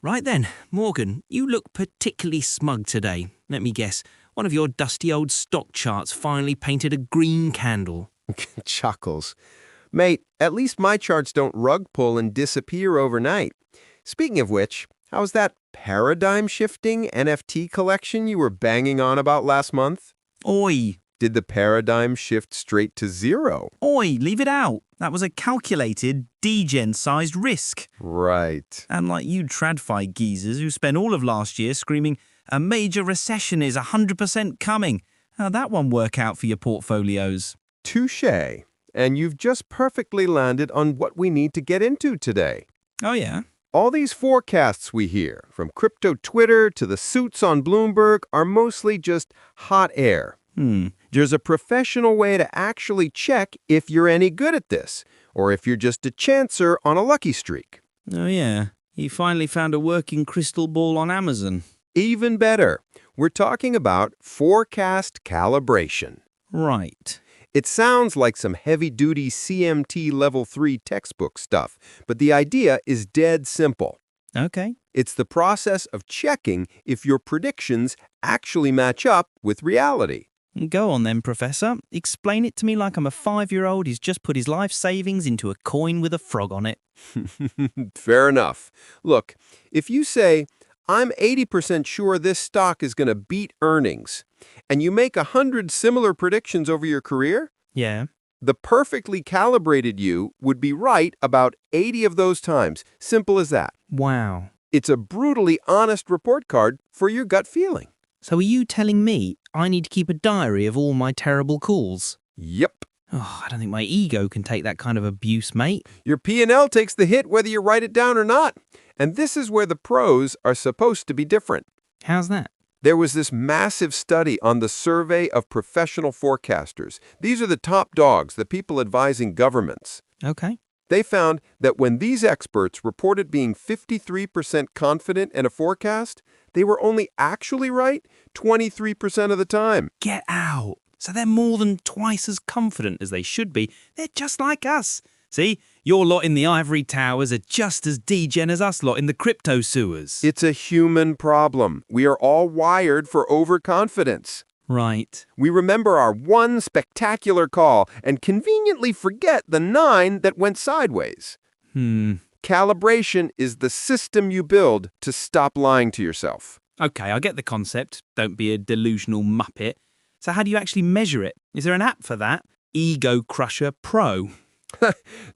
Right then, Morgan, you look particularly smug today. Let me guess, one of your dusty old stock charts finally painted a green candle. Chuckles. Mate, at least my charts don't rug pull and disappear overnight. Speaking of which, how's that paradigm-shifting NFT collection you were banging on about last month? Oi! Did the paradigm shift straight to zero? Oi, leave it out. That was a calculated, degen-sized risk. Right. And like you TradFi geezers who spent all of last year screaming, a major recession is 100% coming. How'd that one work out for your portfolios? Touché. And you've just perfectly landed on what we need to get into today. Oh yeah? All these forecasts we hear, from crypto Twitter to the suits on Bloomberg, are mostly just hot air. There's a professional way to actually check if you're any good at this, or if you're just a chancer on a lucky streak. Oh yeah, you finally found a working crystal ball on Amazon. Even better, we're talking about forecast calibration. Right. It sounds like some heavy-duty CMT Level 3 textbook stuff, but the idea is dead simple. Okay. It's the process of checking if your predictions actually match up with reality. Go on then, Professor. Explain it to me like I'm a 5-year-old who's just put his life savings into a coin with a frog on it. Fair enough. Look, if you say, I'm 80% sure this stock is going to beat earnings, and you make 100 similar predictions over your career, Yeah. the perfectly calibrated you would be right about 80 of those times. Simple as that. Wow. It's a brutally honest report card for your gut feeling. So are you telling me I need to keep a diary of all my terrible calls? Yep. Oh, I don't think my ego can take that kind of abuse, mate. Your P&L takes the hit whether you write it down or not. And this is where the pros are supposed to be different. How's that? There was this massive study on the survey of professional forecasters. These are the top dogs, the people advising governments. Okay. They found that when these experts reported being 53% confident in a forecast, they were only actually right 23% of the time. Get out. So they're more than twice as confident as they should be. They're just like us. See, your lot in the ivory towers are just as degen as us lot in the crypto sewers. It's a human problem. We are all wired for overconfidence. Right. We remember our one spectacular call and conveniently forget the 9 that went sideways. Calibration is the system you build to stop lying to yourself. Okay, I get the concept. Don't be a delusional muppet. So how do you actually measure it? Is there an app for that? Ego Crusher Pro.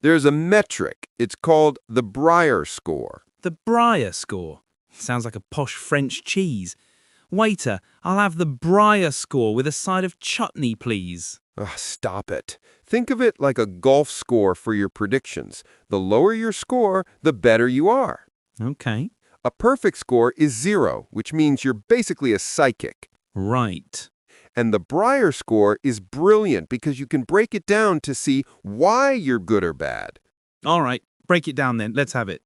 There's a metric. It's called the Breyer score. The Breyer score. Sounds like a posh French cheese. Waiter, I'll have the Breyer score with a side of chutney, please. Stop it. Think of it like a golf score for your predictions. The lower your score, the better you are. Okay. A perfect score is 0, which means you're basically a psychic. Right. And the Breyer score is brilliant because you can break it down to see why you're good or bad. All right, break it down then. Let's have it.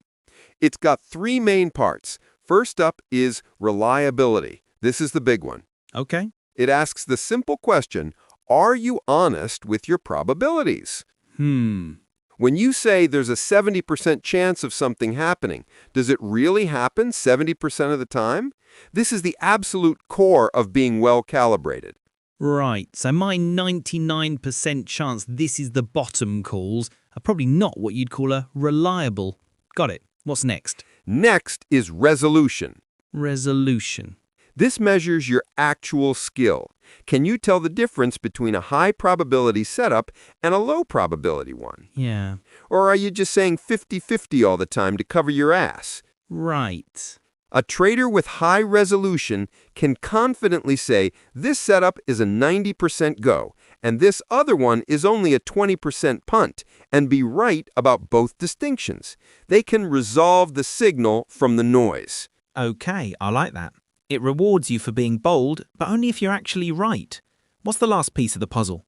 It's got 3 main parts. First up is reliability. This is the big one. Okay. It asks the simple question, are you honest with your probabilities? When you say there's a 70% chance of something happening, does it really happen 70% of the time? This is the absolute core of being well calibrated. Right, so my 99% chance this is the bottom calls are probably not what you'd call a reliable. Got it. What's next? Next is resolution. Resolution. This measures your actual skill. Can you tell the difference between a high probability setup and a low probability one? Yeah. Or are you just saying 50-50 all the time to cover your ass? Right. A trader with high resolution can confidently say this setup is a 90% go and this other one is only a 20% punt and be right about both distinctions. They can resolve the signal from the noise. Okay, I like that. It rewards you for being bold, but only if you're actually right. What's the last piece of the puzzle?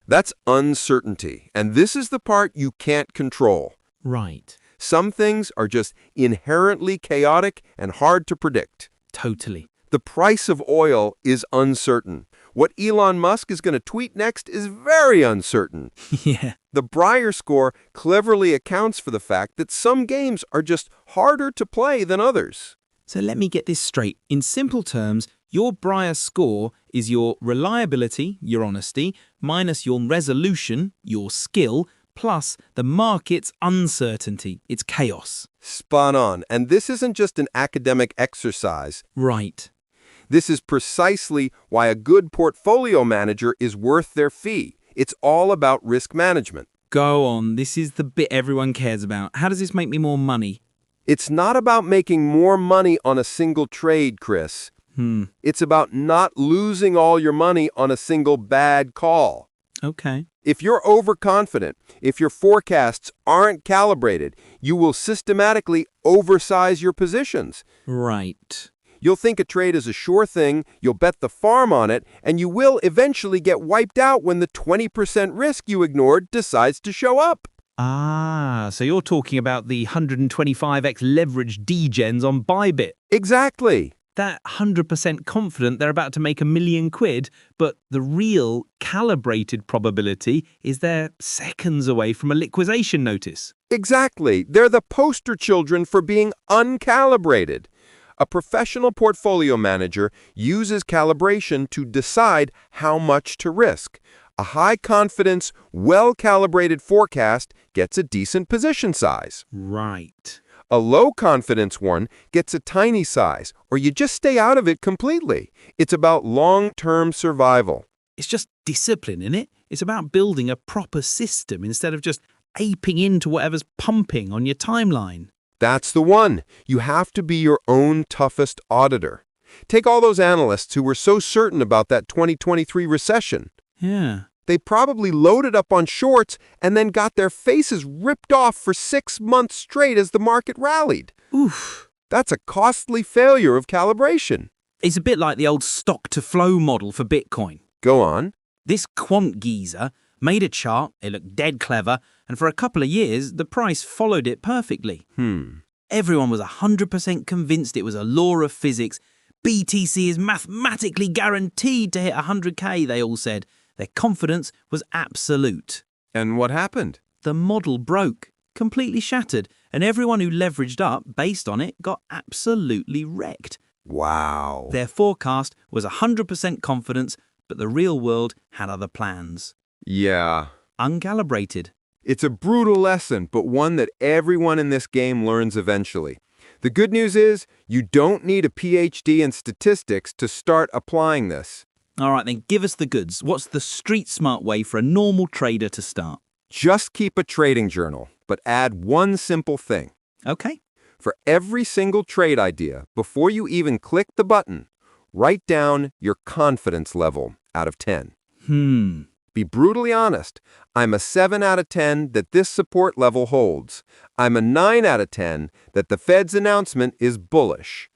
That's uncertainty, and this is the part you can't control. Right. Some things are just inherently chaotic and hard to predict. Totally. The price of oil is uncertain. What Elon Musk is going to tweet next is very uncertain. Yeah. The Breyer score cleverly accounts for the fact that some games are just harder to play than others. So let me get this straight. In simple terms, your Brier score is your reliability, your honesty, minus your resolution, your skill, plus the market's uncertainty, its chaos. Spot on. And this isn't just an academic exercise. Right. This is precisely why a good portfolio manager is worth their fee. It's all about risk management. Go on, this is the bit everyone cares about. How does this make me more money? It's not about making more money on a single trade, Chris. It's about not losing all your money on a single bad call. Okay. If you're overconfident, if your forecasts aren't calibrated, you will systematically oversize your positions. Right. You'll think a trade is a sure thing, you'll bet the farm on it, and you will eventually get wiped out when the 20% risk you ignored decides to show up. Ah, so you're talking about the 125x leverage degens on Bybit. Exactly. That 100% confident they're about to make £1 million, but the real calibrated probability is they're seconds away from a liquidation notice. Exactly. They're the poster children for being uncalibrated. A professional portfolio manager uses calibration to decide how much to risk. A high-confidence, well-calibrated forecast gets a decent position size. Right. A low-confidence one gets a tiny size, or you just stay out of it completely. It's about long-term survival. It's just discipline, innit? It's about building a proper system instead of just aping into whatever's pumping on your timeline. That's the one. You have to be your own toughest auditor. Take all those analysts who were so certain about that 2023 recession. Yeah. They probably loaded up on shorts and then got their faces ripped off for 6 months straight as the market rallied. Oof. That's a costly failure of calibration. It's a bit like the old stock-to-flow model for Bitcoin. Go on. This quant geezer made a chart, it looked dead clever, and for a couple of years, the price followed it perfectly. Everyone was 100% convinced it was a law of physics. BTC is mathematically guaranteed to hit 100K, they all said. Their confidence was absolute. And what happened? The model broke, completely shattered, and everyone who leveraged up based on it got absolutely wrecked. Wow. Their forecast was 100% confidence, but the real world had other plans. Yeah. Uncalibrated. It's a brutal lesson, but one that everyone in this game learns eventually. The good news is, you don't need a PhD in statistics to start applying this. All right, then give us the goods. What's the street smart way for a normal trader to start? Just keep a trading journal, but add one simple thing. Okay. For every single trade idea, before you even click the button, write down your confidence level out of 10. Be brutally honest. I'm a 7 out of 10 that this support level holds. I'm a 9 out of 10 that the Fed's announcement is bullish.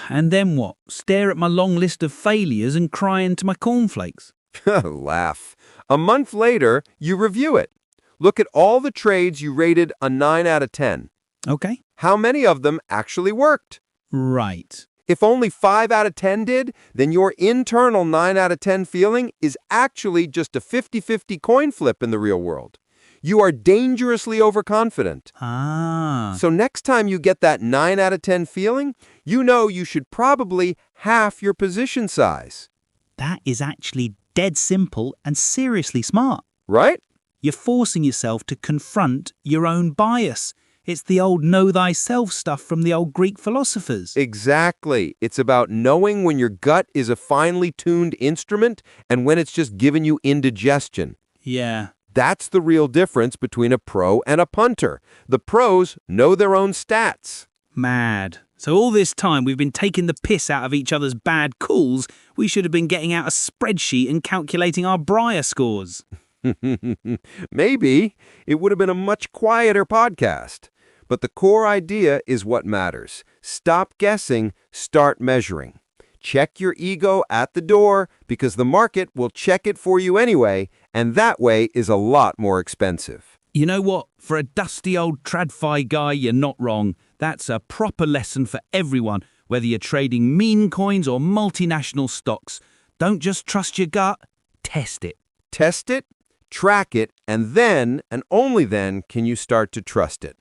And then what? Stare at my long list of failures and cry into my cornflakes? Laugh. A month later, you review it. Look at all the trades you rated a 9 out of 10. Okay. How many of them actually worked? Right. If only 5 out of 10 did, then your internal 9 out of 10 feeling is actually just a 50-50 coin flip in the real world. You are dangerously overconfident. So next time you get that 9 out of 10 feeling, you know you should probably half your position size. That is actually dead simple and seriously smart. Right? You're forcing yourself to confront your own bias. It's the old know thyself stuff from the old Greek philosophers. Exactly. It's about knowing when your gut is a finely tuned instrument and when it's just giving you indigestion. Yeah. That's the real difference between a pro and a punter. The pros know their own stats. Mad. So all this time we've been taking the piss out of each other's bad calls. We should have been getting out a spreadsheet and calculating our Brier scores. Maybe it would have been a much quieter podcast. But the core idea is what matters. Stop guessing, start measuring. Check your ego at the door because the market will check it for you anyway, and that way is a lot more expensive. You know what? For a dusty old TradFi guy, you're not wrong. That's a proper lesson for everyone, whether you're trading meme coins or multinational stocks. Don't just trust your gut, test it. Test it, track it, and then, and only then, can you start to trust it.